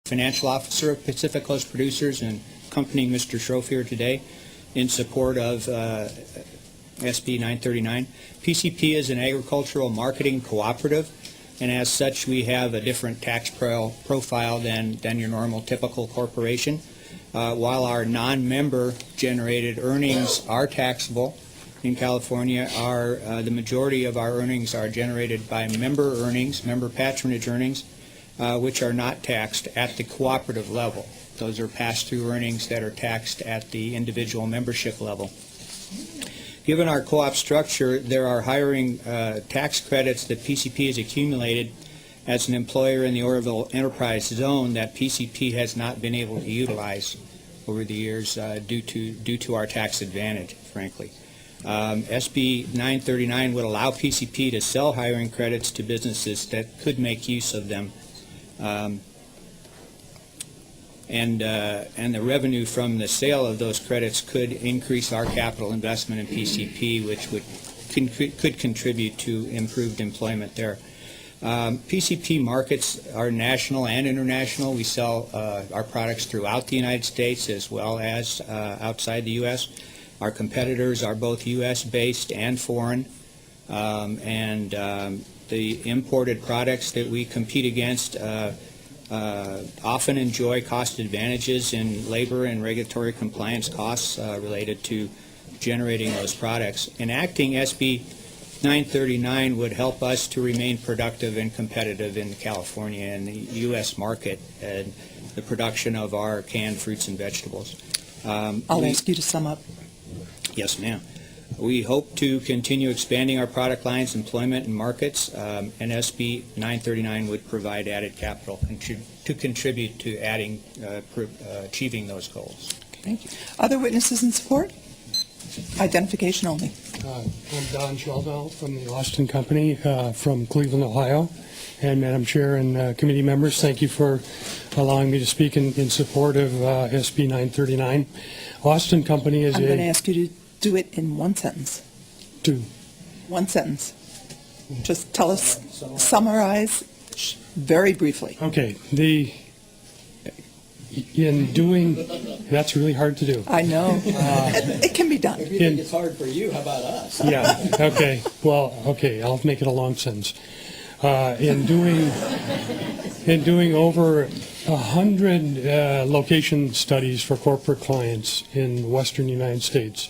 Financial Officer of Pacific Coast Producers and accompanying Mr. Schroff here today in support of SB 939. PCP is an agricultural marketing cooperative, and as such we have a different tax profile than your normal typical corporation. While our non-member generated earnings are taxable in California, the majority of our earnings are generated by member earnings, member patronage earnings, which are not taxed at the cooperative level. Those are pass-through earnings that are taxed at the individual membership level. Given our co-op structure, there are hiring tax credits that PCP has accumulated as an employer in the Oroville Enterprise Zone that PCP has not been able to utilize over the years due to our tax advantage, frankly. SB 939 would allow PCP to sell hiring credits to businesses that could make use of them, and the revenue from the sale of those credits could increase our capital investment in PCP, which could contribute to improved employment there. PCP markets are national and international. We sell our products throughout the United States as well as outside the U.S. Our competitors are both U.S.-based and foreign, and the imported products that we compete against often enjoy cost advantages in labor and regulatory compliance costs related to generating those products. Enacting SB 939 would help us to remain productive and competitive in California and the U.S. market and the production of our canned fruits and vegetables. I'll ask you to sum up. Yes, ma'am. We hope to continue expanding our product lines, employment, and markets, and SB 939 would provide added capital to contribute to achieving those goals. Thank you. Other witnesses in support? Identification only. I'm Don Sheldell from the Austin Company from Cleveland, Ohio. And Madam Chair and committee members, thank you for allowing me to speak in support of SB 939. Austin Company is I'm going to ask you to do it in one sentence. One sentence. Just tell us, summarize very briefly. Okay. That's really hard to do. I know. It can be done. If you think it's hard for you, how about us? Yeah. Okay. Well, okay. I'll make it a long sentence. In doing over 100 location studies for corporate clients in the western United States,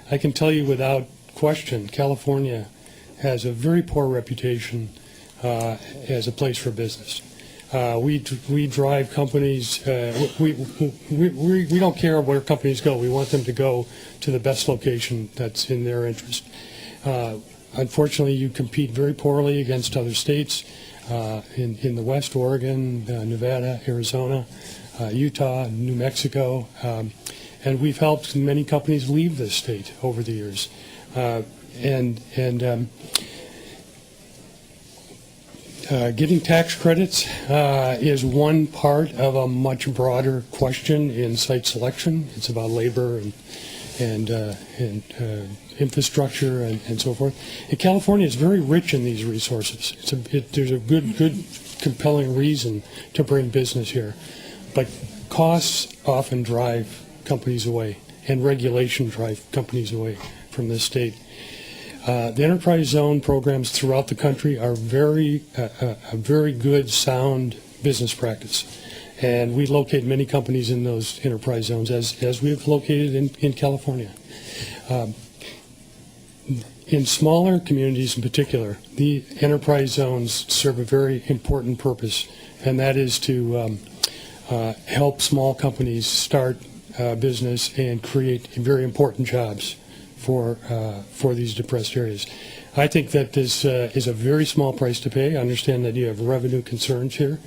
I can tell you without question, California has a very poor reputation as a place for business. We drive companies. We don't care where companies go. We want them to go to the best location that's in their interest. Unfortunately, you compete very poorly against other states in the West, Oregon, Nevada, Arizona, Utah, New Mexico, and we've helped many companies leave this state over the years. Getting tax credits is one part of a much broader question in site selection. It's about labor and infrastructure and so forth. And California is very rich in these resources. There's a good, compelling reason to bring business here. But costs often drive companies away, and regulation drive companies away from this state. The enterprise zone programs throughout the country are a very good, sound business practice. And we locate many companies in those enterprise zones, as we have located in California. In smaller communities in particular, the enterprise zones serve a very important purpose, and that is to help small companies start business and create very important jobs for these depressed areas. I think that this is a very small price to pay. I understand that you have revenue concerns here,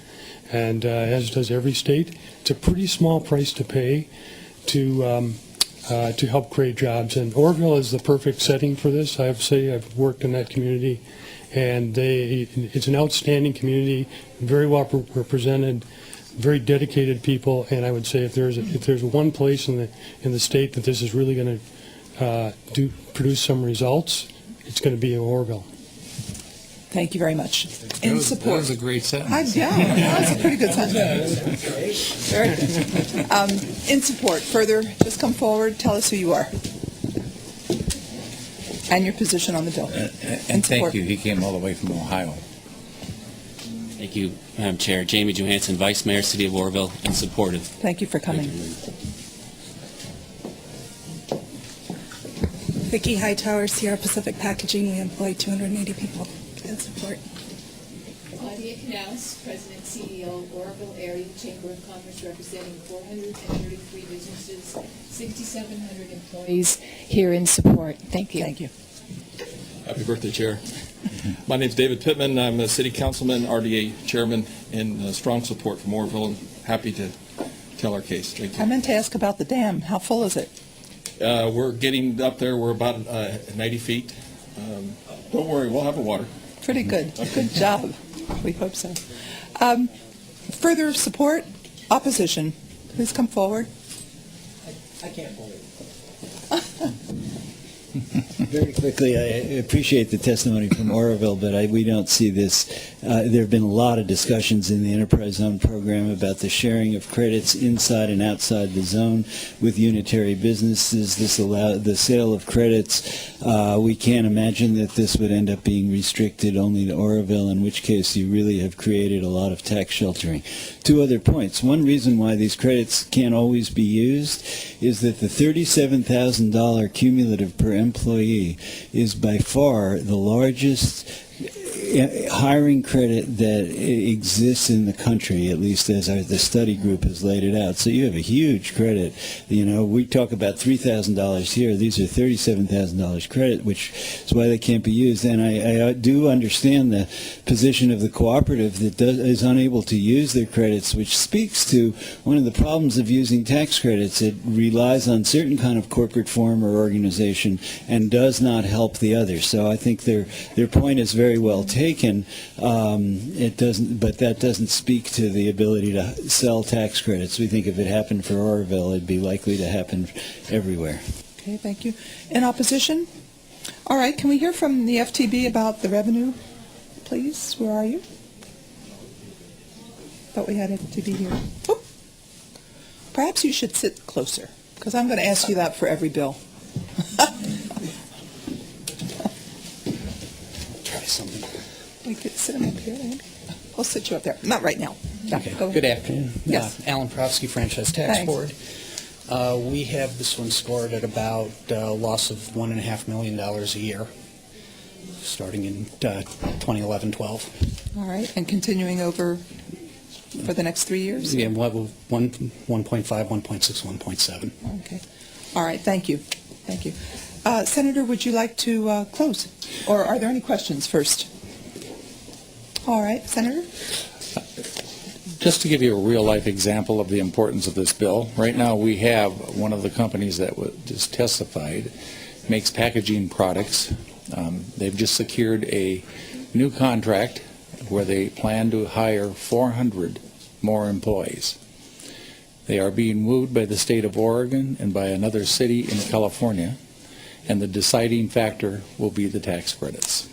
and as does every state. It's a pretty small price to pay to help create jobs. And Oroville is the perfect setting for this. I have to say, I've worked in that community, and it's an outstanding community, very well represented, very dedicated people. And I would say if there's one place in the state that this is really going to produce some results, it's going to be in Oroville. Thank you very much. In support. That was a great sentence. Yeah, that was a pretty good sentence. Very good. In support, further, just come forward, tell us who you are and your position on the bill. In And support. thank you. He came all the way from Ohio. Thank you, Madam Chair. Jamie Johansson, Vice Mayor, City of Oroville, in support of. Thank you for coming. Vicki Hightower, Sierra Pacific Packaging. We employ 280 people in support. Claudia Canals, President, CEO, Oroville Area Chamber of Commerce, representing 433 businesses, 6,700 employees, here in support. Thank you. Thank you. Happy birthday, Chair. My name's David Pittman. I'm a city councilman, RDA chairman, in strong support from Oroville, and happy to tell our case. Thank I you. meant to ask about the dam. How full is it? We're getting up there. We're about 90 feet. Don't worry, we'll have the water. Pretty good. Good job. We hope so. Further support? Opposition? Please come forward. I can't believe it. Very quickly, I appreciate the testimony from Oroville, but we don't see this. There have been a lot of discussions in the Enterprise Zone program about the sharing of credits inside and outside the zone with unitary businesses. This allows the sale of credits. We can't imagine that this would end up being restricted only to Oroville, in which case you really have created a lot of tax sheltering. Two other points. One reason why these credits can't always be used is that the $37,000 cumulative per employee is by far the largest hiring credit that exists in the country, at least as the study group has laid it out. So you have a huge credit. You know, we talk about $3,000 here. These are $37,000 credit, which is why they can't be used. And I do understand the position of the cooperative that is unable to use their credits, which speaks to one of the problems of using tax credits. It relies on certain kind of corporate form or organization and does not help the others. So I think their point is very well taken. It doesn't, but that doesn't speak to the ability to sell tax credits. We think if it happened for Oroville, it'd be likely to happen everywhere. Okay, thank you. In opposition? All right, can we hear from the FTB about the revenue, please? Where are you? Thought we had FTB here. Oh. Perhaps you should sit closer, because I'm going to ask you that for every bill. Try something. We could sit him up here, maybe. I'll sit you up there. Not right now. Yeah, Okay. go ahead. Good afternoon. Yes. Alan Profsky, Franchise Tax Thanks. Board. We have this one scored at about a loss of $1.5 million a year, starting in 2011-12. All right, and continuing over for the next 3 years? Yeah, we'll have 1.5, 1.6, 1.7. Okay. All right, thank you. Thank you. Senator, would you like to close? Or are there any questions first? All right, Senator? Just to give you a real-life example of the importance of this bill, right now we have one of the companies that just testified, makes packaging products. They've just secured a new contract where they plan to hire 400 more employees. They are being wooed by the state of Oregon and by another city in California, and the deciding factor will be the tax credits.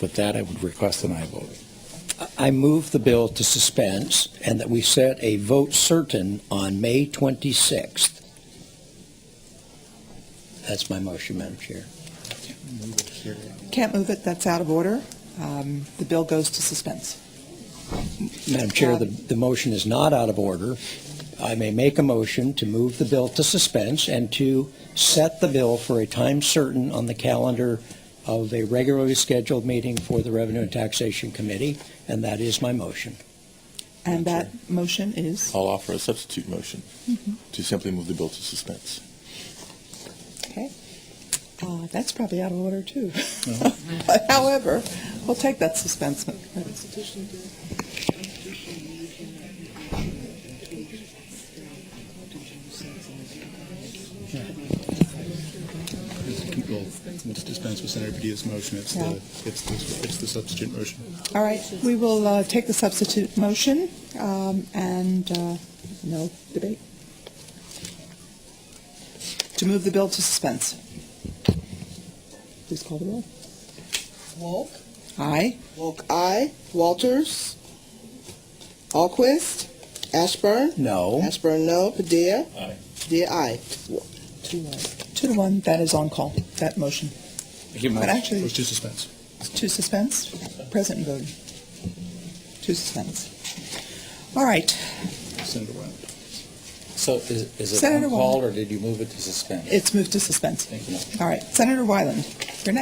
With that, I would request an aye vote. I move the bill to suspense and that we set a vote certain on May 26th. That's my motion, Madam Chair. Can't move it, that's out of order. The bill goes to suspense. Madam Chair, the motion is not out of order. I may make a motion to move the bill to suspense and to set the bill for a time certain on the calendar of a regularly scheduled meeting for the Revenue and Taxation Committee, and that is my motion. And that motion is? I'll offer a substitute motion to simply move the bill to suspense. Okay. That's probably out of order, too. But however, we'll take that suspense. We'll dispense with Senator Padilla's motion. It's the substitute motion. All right, we will take the substitute motion and no debate. To move the bill to suspense. Please call the roll. Wolf? Aye. Volk, aye. Walters? Alquist? Ashburn? No. Ashburn, no. Padilla? Aye. Padilla, aye. 2-1, that is on call, that motion. But actually, It was to suspense. to suspense, present and voting. To suspense. All right, Senator Wyland. So is it Senator on call, or did you move it to suspend? it's moved to suspense. Thank you. All right, Senator Wyland, you're next.